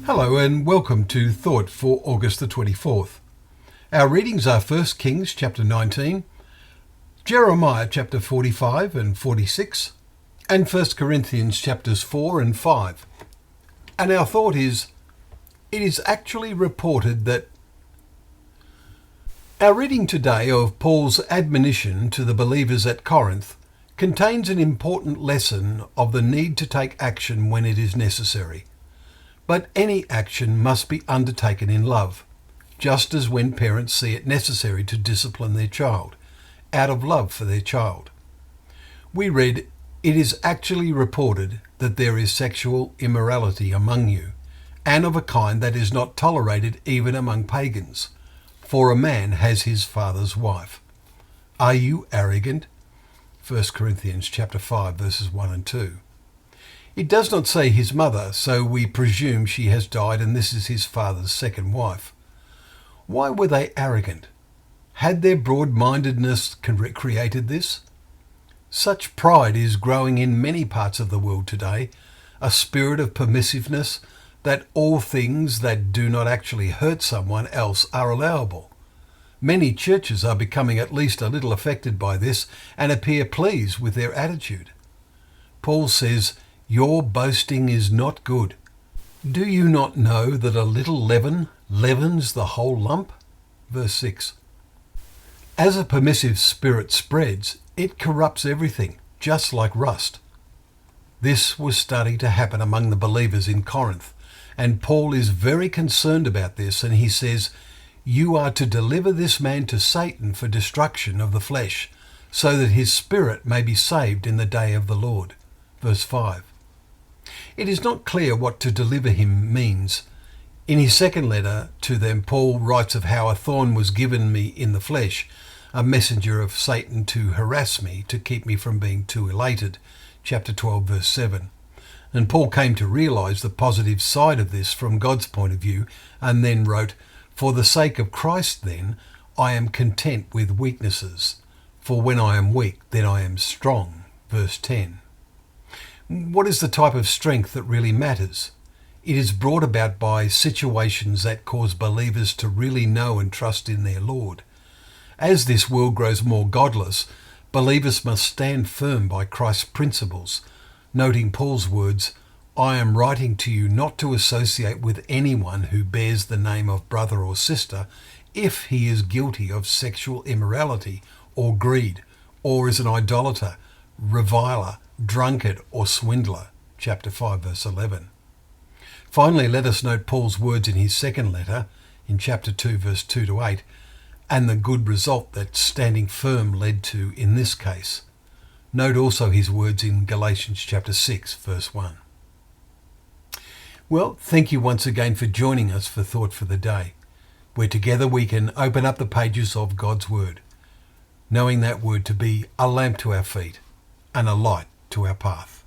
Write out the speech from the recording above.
Hello and welcome to Thought for August the 24th. Our readings are 1 Kings chapter 19, Jeremiah chapter 45 and 46, and 1 Corinthians chapters 4 and 5. And our thought is, it is actually reported that. Our reading today of Paul's admonition to the believers at Corinth contains an important lesson of the need to take action when it is necessary. But any action must be undertaken in love, just as when parents see it necessary to discipline their child, out of love for their child. We read, "It is actually reported that there is sexual immorality among you, and of a kind that is not tolerated even among pagans, for a man has his father's wife. Are you arrogant?" 1 Corinthians chapter 5 verses 1 and 2. It does not say his mother, so we presume she has died and this is his father's second wife. Why were they arrogant? Had their broad-mindedness created this? Such pride is growing in many parts of the world today, a spirit of permissiveness that all things that do not actually hurt someone else are allowable. Many churches are becoming at least a little affected by this and appear pleased with their attitude. Paul says, "Your boasting is not good. Do you not know that a little leaven leavens the whole lump?" Verse 6. As a permissive spirit spreads, it corrupts everything, just like rust. This was starting to happen among the believers in Corinth, and Paul is very concerned about this, and he says, "You are to deliver this man to Satan for destruction of the flesh, so that his spirit may be saved in the day of the Lord." Verse 5. It is not clear what to deliver him means. In his second letter to them, Paul writes of how a thorn was given me in the flesh, a messenger of Satan to harass me, to keep me from being too elated. Chapter 12, verse 7. And Paul came to realize the positive side of this from God's point of view, and then wrote, "For the sake of Christ, then, I am content with weaknesses. For when I am weak, then I am strong." Verse 10. What is the type of strength that really matters? It is brought about by situations that cause believers to really know and trust in their Lord. As this world grows more godless, believers must stand firm by Christ's principles, noting Paul's words, "I am writing to you not to associate with anyone who bears the name of brother or sister if he is guilty of sexual immorality or greed, or is an idolater, reviler, drunkard or swindler." Chapter 5 verse 11. Finally, let us note Paul's words in his second letter in chapter 2 verse 2 to 8 and the good result that standing firm led to in this case. Note also his words in Galatians chapter 6 verse 1. Well, thank you once again for joining us for Thought for the Day, where together we can open up the pages of God's Word, knowing that Word to be a lamp to our feet and a light to our path.